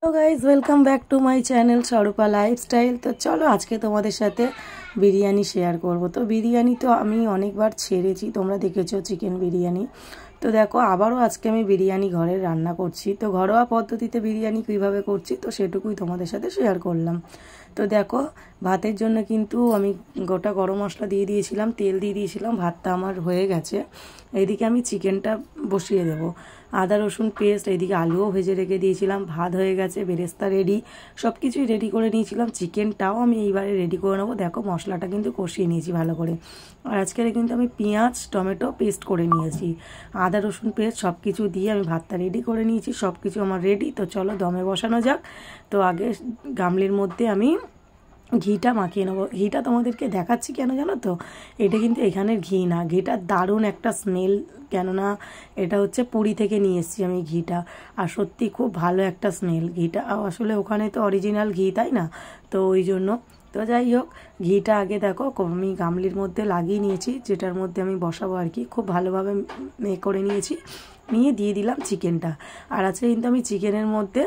तो guys welcome back to my channel Swarupa lifestyle. तो चलो आज के तुम्हारे साथे बिरियानी शेयर करब। तो बिरियानी तो आमी अनेकबार छेड़ेছি, তোমরা দেখেছো চিকেন বিরিয়ানি। তো দেখো আবারও আজকে আমি বিরিয়ানি ঘরে রান্না করছি। তো ঘরোয়া পদ্ধতিতে বিরিয়ানি কিভাবে করছি তো সেটুকুই তোমাদের সাথে শেয়ার করলাম। তো দেখো ভাতের জন্য কিন্তু আমি গোটা গরম মশলা দিয়ে দিয়েছিলাম, তেল দিয়ে দিয়েছিলাম, ভাতটা আমার হয়ে গেছে। এইদিকে আমি চিকেনটা বসিয়ে দেব। আদা রসুন পেস্ট, এইদিকে আলুও ভেজে রেখে দিয়েছিলাম, ভাত হয়ে গেছে, বেরেস্তা রেডি, সব কিছুই রেডি করে নিয়েছিলাম। চিকেনটাও আমি এইবারে রেডি করে নেবো। দেখো মশলাটা কিন্তু কষিয়ে নিয়েছি ভালো করে। আর আজকের কিন্তু আমি পেঁয়াজ টমেটো পেস্ট করে নিয়েছি, আদা রসুন পেস্ট সব কিছু দিয়ে আমি ভাতটা রেডি করে নিয়েছি। সব কিছু আমার রেডি। তো চলো দমে বসানো যাক। তো আগে গামলির মধ্যে আমি ঘিটা মাখিয়ে নেবো। ঘিটা তোমাদেরকে দেখাচ্ছি কেন জানো তো, এটা কিন্তু এখানের ঘি না, ঘিটা দারুণ একটা স্মেল, কেননা এটা হচ্ছে পুরী থেকে নিয়ে এসেছি আমি ঘিটা। আর সত্যি খুব ভালো একটা স্মেল ঘিটা, আসলে ওখানে তো অরিজিনাল ঘি তাই না, তো ওই জন্য। তো যাই হোক ঘিটা আগে দেখো আমি গামলির মধ্যে লাগিয়ে নিয়েছি, যেটার মধ্যে আমি বসাবো আর কি। খুব ভালোভাবে করে নিয়েছি, নিয়ে দিয়ে দিলাম চিকেনটা। আর আজকে কিন্তু আমি চিকেনের মধ্যে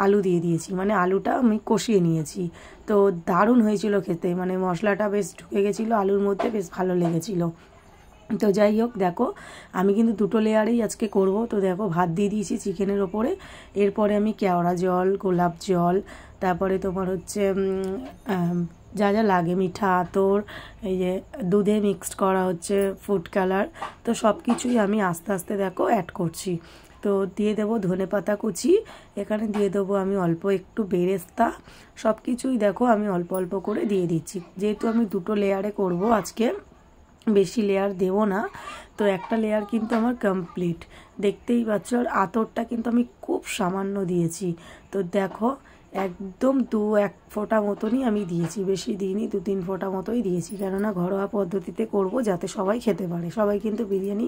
আলু দিয়ে দিয়েছি, মানে আলুটা আমি কষিয়ে নিয়েছি। তো দারুণ হয়েছিল খেতে, মানে মশলাটা বেশ ঢুকে গেছিলো আলুর মধ্যে, বেশ ভালো লেগেছিলো। তো যাই হোক দেখো আমি কিন্তু দুটো লেয়ারেই আজকে করব। তো দেখো ভাত দিয়ে দিয়েছি চিকেনের ওপরে, এরপরে আমি কেওড়া জল, গোলাপ জল, তারপরে তোমার হচ্ছে যা যা লাগে, মিঠা আতর, এই যে দুধে মিক্সড করা হচ্ছে ফুড কালার, তো সব কিছুই আমি আস্তে আস্তে দেখো অ্যাড করছি। তো দিয়ে দেবো ধনেপাতা কুচি, এখানে দিয়ে দেবো আমি অল্প একটু বেরেস্তা, সব কিছুই দেখো আমি অল্প অল্প করে দিয়ে দিচ্ছি। যেহেতু আমি দুটো লেয়ারে করব আজকে, বেশি লেয়ার দেব না। তো একটা লেয়ার কিন্তু আমার কমপ্লিট, দেখতেই পাচ্ছ। আর আতরটা কিন্তু আমি খুব সামান্য দিয়েছি। তো দেখো একদম এক ফোঁটা মতনই আমি দিয়েছি, বেশি দিইনি, 2-3 ফোঁটা মতোই দিয়েছি, কেননা ঘরোয়া পদ্ধতিতে করব যাতে সবাই খেতে পারে। সবাই কিন্তু বিরিয়ানি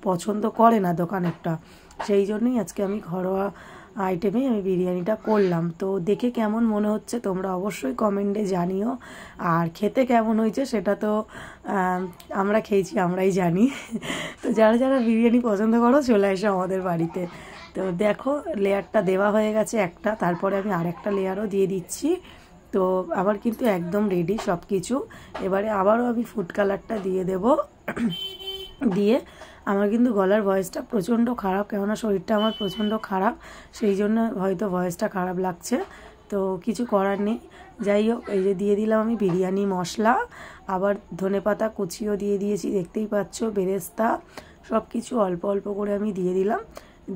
পছন্দ করে না দোকানেরটা, সেই জন্যই আজকে আমি ঘরোয়া আইটেমে আমি বিরিয়ানিটা করলাম। তো দেখে কেমন মনে হচ্ছে তোমরা অবশ্যই কমেন্টে জানিও। আর খেতে কেমন হয়েছে সেটা তো আমরা খেয়েছি আমরাই জানি। তো যারা যারা বিরিয়ানি পছন্দ করো চলে এসো আমাদের বাড়িতে। তো দেখো লেয়ারটা দেওয়া হয়ে গেছে একটা, তারপরে আমি আরেকটা লেয়ারও দিয়ে দিচ্ছি। তো আবার কিন্তু একদম রেডি সব কিছু। এবারে আবারও আমি ফুড কালারটা দিয়ে দেব। দিয়ে আমার কিন্তু গলার ভয়েসটা প্রচণ্ড খারাপ, কেননা শরীরটা আমার প্রচণ্ড খারাপ, সেই জন্য হয়তো ভয়েসটা খারাপ লাগছে। তো কিছু করার নেই। যাই হোক এই যে দিয়ে দিলাম আমি বিরিয়ানি মশলা, আবার ধনেপাতা কুচিও দিয়ে দিয়েছি, দেখতেই পাচ্ছ, বেরেস্তা, সব কিছু অল্প অল্প করে আমি দিয়ে দিলাম।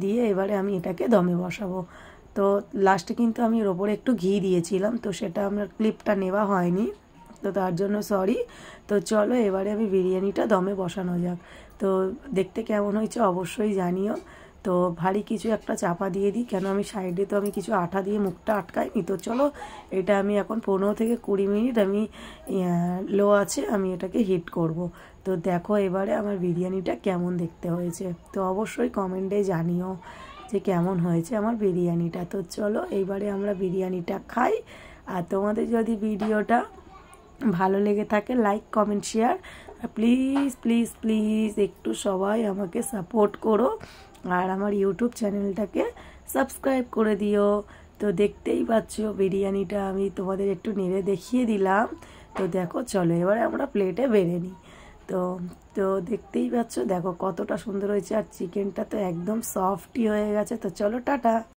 দিয়ে এবারে আমি এটাকে দমে বসাবো। তো লাস্টে কিন্তু আমি এর ওপরে একটু ঘি দিয়েছিলাম, তো সেটা আমার ক্লিপটা নেওয়া হয়নি, তো তার জন্য সরি। তো চলো এবারে আমি বিরিয়ানিটা দমে বসানো যাক। তো দেখতে কেমন হয়েছে অবশ্যই জানিও। তো ভারী কিছু একটা চাপা দিয়ে দিই, কেন আমি সাইডে তো আমি কিছু আঠা দিয়ে মুখটা আটকাইনি। তো চলো এটা আমি এখন 15 থেকে 20 মিনিট আমি লো আছে আমি এটাকে হিট করব। তো দেখো এবারে আমার বিরিয়ানিটা কেমন দেখতে হয়েছে, তো অবশ্যই কমেন্টে জানিও যে কেমন হয়েছে আমার বিরিয়ানিটা। তো চলো এইবারে আমরা বিরিয়ানিটা খাই। আর তোমাদের যদি ভিডিওটা ভালো লেগে থাকে like comment share, please please please একটু সবাই আমাকে সাপোর্ট করো, আর আমার ইউটিউব চ্যানেলটাকে সাবস্ক্রাইব করে দিও। তো দেখতেই পাচ্ছ বিরিয়ানিটা আমি তোমাদের একটু নেড়ে দেখিয়ে দিলাম। তো দেখো চলো এবারে আমরা প্লেটে বেড়ে নিই। তো তো দেখতেই পাচ্ছ দেখো কতটা সুন্দর হয়েছে, আর চিকেনটা তো একদম সফটই হয়ে গেছে। তো চলো টাটা।